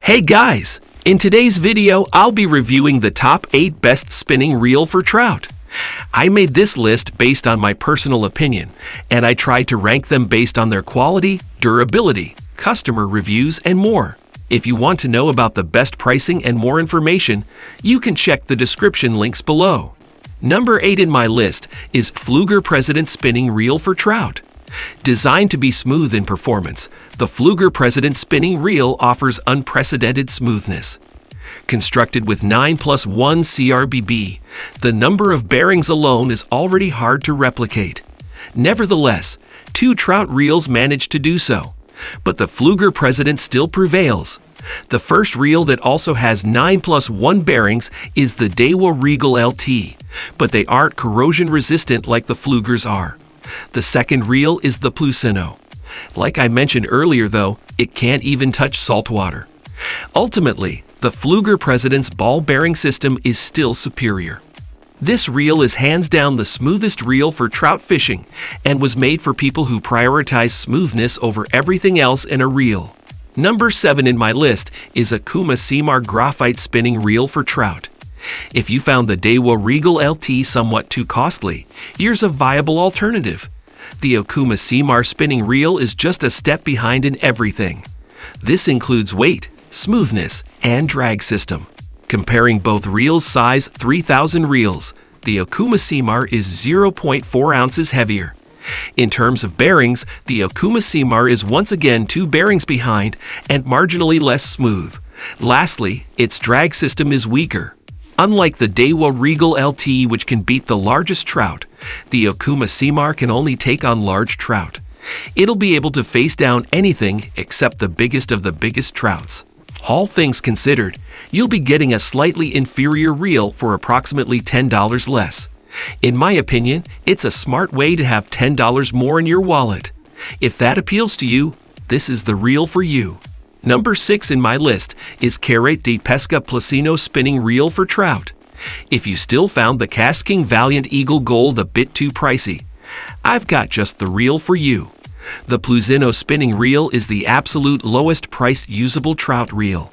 Hey guys! In today's video, I'll be reviewing the top 8 best spinning reel for trout. I made this list based on my personal opinion, and I tried to rank them based on their quality, durability, customer reviews, and more. If you want to know about the best pricing and more information, you can check the description links below. Number 8 in my list is Pflueger President Spinning Reel for Trout. Designed to be smooth in performance, the Pflueger President Spinning Reel offers unprecedented smoothness. Constructed with 9+1 CRBB, the number of bearings alone is already hard to replicate. Nevertheless, 2 trout reels managed to do so, but the Pflueger President still prevails. The first reel that also has 9+1 bearings is the Daiwa Regal LT, but they aren't corrosion resistant like the Pfluegers are. The second reel is the Plusino. Like I mentioned earlier though, it can't even touch saltwater. Ultimately, the Pflueger President's ball bearing system is still superior. This reel is hands down the smoothest reel for trout fishing and was made for people who prioritize smoothness over everything else in a reel. Number 7 in my list is Okuma Ceymar Graphite Spinning Reel for Trout. If you found the Daiwa Regal LT somewhat too costly, here's a viable alternative. The Okuma Ceymar spinning reel is just a step behind in everything. This includes weight, smoothness, and drag system. Comparing both reels' size 3000 reels, the Okuma Ceymar is 0.4 ounces heavier. In terms of bearings, the Okuma Ceymar is once again 2 bearings behind and marginally less smooth. Lastly, its drag system is weaker. Unlike the Daiwa Regal LT, which can beat the largest trout, the Okuma Ceymar can only take on large trout. It'll be able to face down anything except the biggest of the biggest trouts. All things considered, you'll be getting a slightly inferior reel for approximately $10 less. In my opinion, it's a smart way to have $10 more in your wallet. If that appeals to you, this is the reel for you. Number 6 in my list is Carrete de Pesca Plusino Spinning Reel for Trout. If you still found the Cast King Valiant Eagle Gold a bit too pricey, I've got just the reel for you. The Plusino spinning reel is the absolute lowest priced usable trout reel.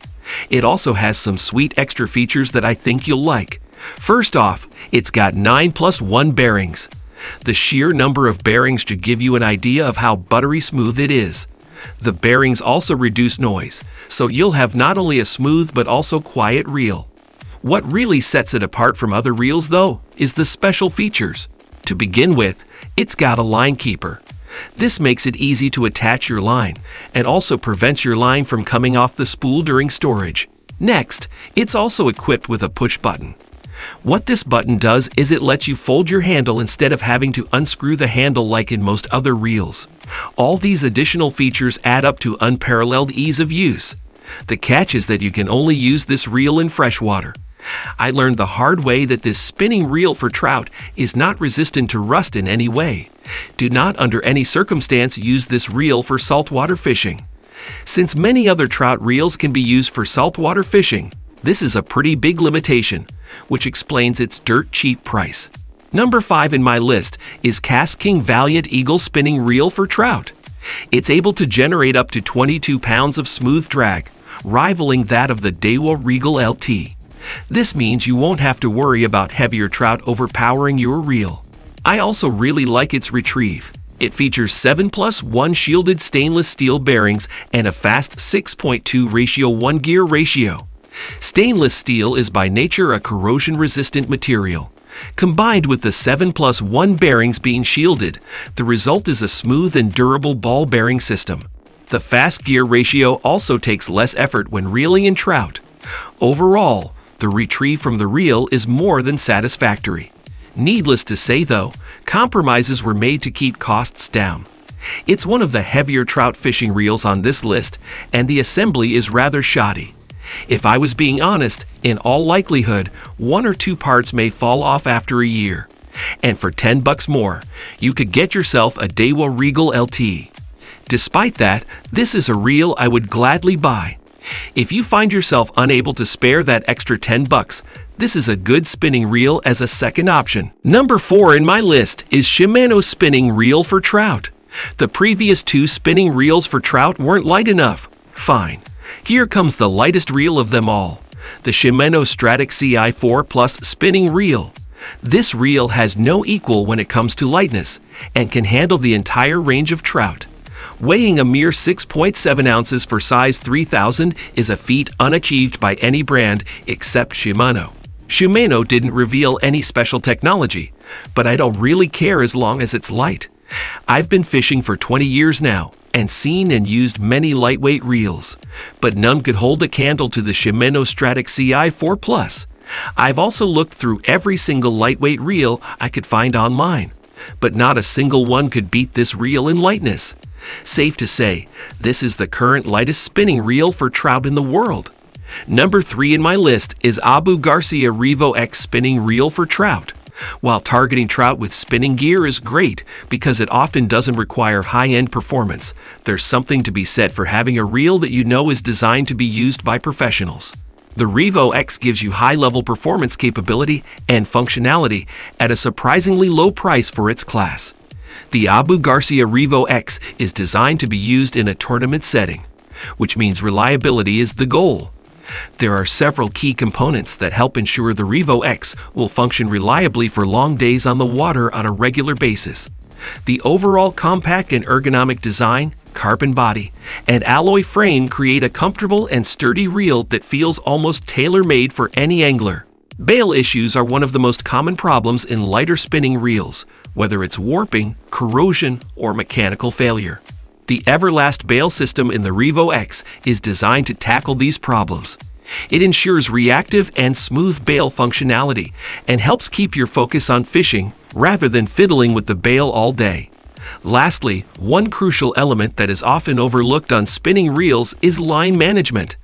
It also has some sweet extra features that I think you'll like. First off, it's got 9+1 bearings. The sheer number of bearings should give you an idea of how buttery smooth it is. The bearings also reduce noise, so you'll have not only a smooth but also quiet reel. What really sets it apart from other reels though is the special features. To begin with, it's got a line keeper. This makes it easy to attach your line and also prevents your line from coming off the spool during storage. Next, it's also equipped with a push button. What this button does is it lets you fold your handle instead of having to unscrew the handle like in most other reels. All these additional features add up to unparalleled ease of use. The catch is that you can only use this reel in freshwater. I learned the hard way that this spinning reel for trout is not resistant to rust in any way. Do not under any circumstance use this reel for saltwater fishing. Since many other trout reels can be used for saltwater fishing, this is a pretty big limitation, which explains its dirt cheap price. Number 5 in my list is Cast King Valiant Eagle Spinning Reel for Trout. It's able to generate up to 22 pounds of smooth drag, rivaling that of the Daiwa Regal LT. This means you won't have to worry about heavier trout overpowering your reel. I also really like its retrieve. It features 7+1 shielded stainless steel bearings and a fast 6.2 ratio 1 gear ratio. Stainless steel is by nature a corrosion-resistant material. Combined with the 7+1 bearings being shielded, the result is a smooth and durable ball bearing system. The fast gear ratio also takes less effort when reeling in trout. Overall, the retrieve from the reel is more than satisfactory. Needless to say though, compromises were made to keep costs down. It's one of the heavier trout fishing reels on this list, and the assembly is rather shoddy. If I was being honest, in all likelihood, 1 or 2 parts may fall off after a year. And for $10 more, you could get yourself a Daiwa Regal LT. Despite that, this is a reel I would gladly buy. If you find yourself unable to spare that extra $10, this is a good spinning reel as a second option. Number 4 in my list is Shimano Spinning Reel for Trout. The previous 2 spinning reels for trout weren't light enough. Fine. Here comes the lightest reel of them all, the Shimano Stratic CI4 Plus Spinning Reel. This reel has no equal when it comes to lightness and can handle the entire range of trout. Weighing a mere 6.7 ounces for size 3000 is a feat unachieved by any brand except Shimano. Shimano didn't reveal any special technology, but I don't really care as long as it's light. I've been fishing for 20 years now and seen and used many lightweight reels, but none could hold a candle to the Shimano Stratic CI4 Plus. I've also looked through every single lightweight reel I could find online, but not a single one could beat this reel in lightness. Safe to say, this is the current lightest spinning reel for trout in the world. Number 3 in my list is Abu Garcia Revo X Spinning Reel for Trout. While targeting trout with spinning gear is great because it often doesn't require high-end performance, there's something to be said for having a reel that you know is designed to be used by professionals. The Revo X gives you high-level performance capability and functionality at a surprisingly low price for its class. The Abu Garcia Revo X is designed to be used in a tournament setting, which means reliability is the goal. There are several key components that help ensure the Revo X will function reliably for long days on the water on a regular basis. The overall compact and ergonomic design, carbon body, and alloy frame create a comfortable and sturdy reel that feels almost tailor-made for any angler. Bail issues are one of the most common problems in lighter spinning reels, whether it's warping, corrosion, or mechanical failure. The Everlast bail system in the Revo X is designed to tackle these problems. It ensures reactive and smooth bail functionality and helps keep your focus on fishing rather than fiddling with the bail all day. Lastly, one crucial element that is often overlooked on spinning reels is line management.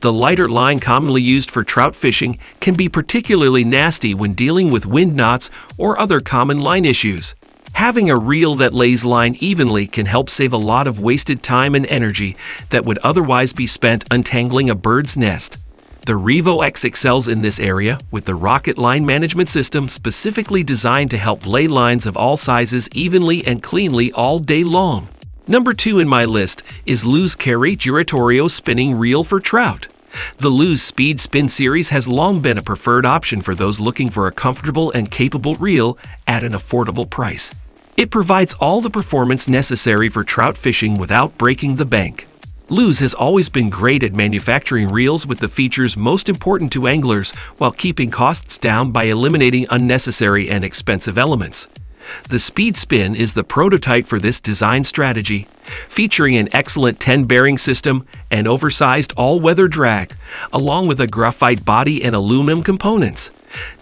The lighter line commonly used for trout fishing can be particularly nasty when dealing with wind knots or other common line issues. Having a reel that lays line evenly can help save a lot of wasted time and energy that would otherwise be spent untangling a bird's nest. The Revo X excels in this area with the Rocket line management system specifically designed to help lay lines of all sizes evenly and cleanly all day long. Number 2 in my list is Lew's Carrete giratorio Spinning Reel for Trout. The Lew's Speed Spin series has long been a preferred option for those looking for a comfortable and capable reel at an affordable price. It provides all the performance necessary for trout fishing without breaking the bank. Lew's has always been great at manufacturing reels with the features most important to anglers while keeping costs down by eliminating unnecessary and expensive elements. The Speed Spin is the prototype for this design strategy, featuring an excellent 10-bearing system and oversized all-weather drag, along with a graphite body and aluminum components.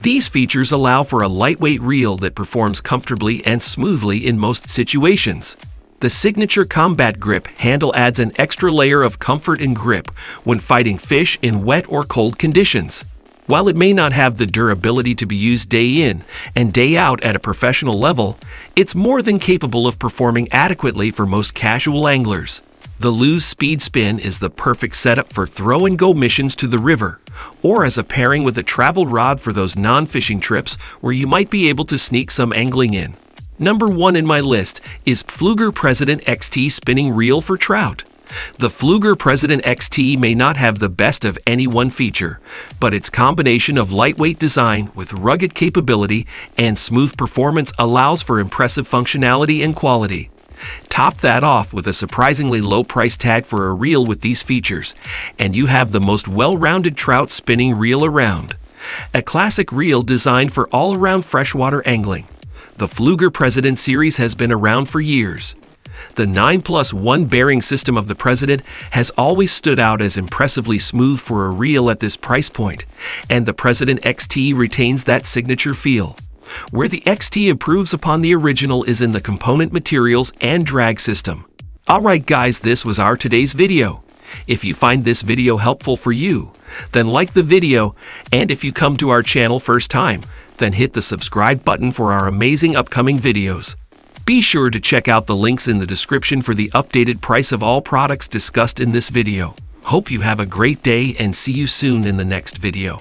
These features allow for a lightweight reel that performs comfortably and smoothly in most situations. The signature combat grip handle adds an extra layer of comfort and grip when fighting fish in wet or cold conditions. While it may not have the durability to be used day in and day out at a professional level, it's more than capable of performing adequately for most casual anglers. The Lew's Speed Spin is the perfect setup for throw-and-go missions to the river, or as a pairing with a travel rod for those non-fishing trips where you might be able to sneak some angling in. Number 1 in my list is Pflueger President XT Spinning Reel for Trout. The Pflueger President XT may not have the best of any one feature, but its combination of lightweight design with rugged capability and smooth performance allows for impressive functionality and quality. Top that off with a surprisingly low price tag for a reel with these features, and you have the most well-rounded trout spinning reel around. A classic reel designed for all-around freshwater angling. The Pflueger President series has been around for years. The 9+1 bearing system of the President has always stood out as impressively smooth for a reel at this price point, and the President XT retains that signature feel. Where the XT improves upon the original is in the component materials and drag system. Alright guys, this was our today's video. If you find this video helpful for you, then like the video, and if you come to our channel first time, then hit the subscribe button for our amazing upcoming videos. Be sure to check out the links in the description for the updated price of all products discussed in this video. Hope you have a great day and see you soon in the next video.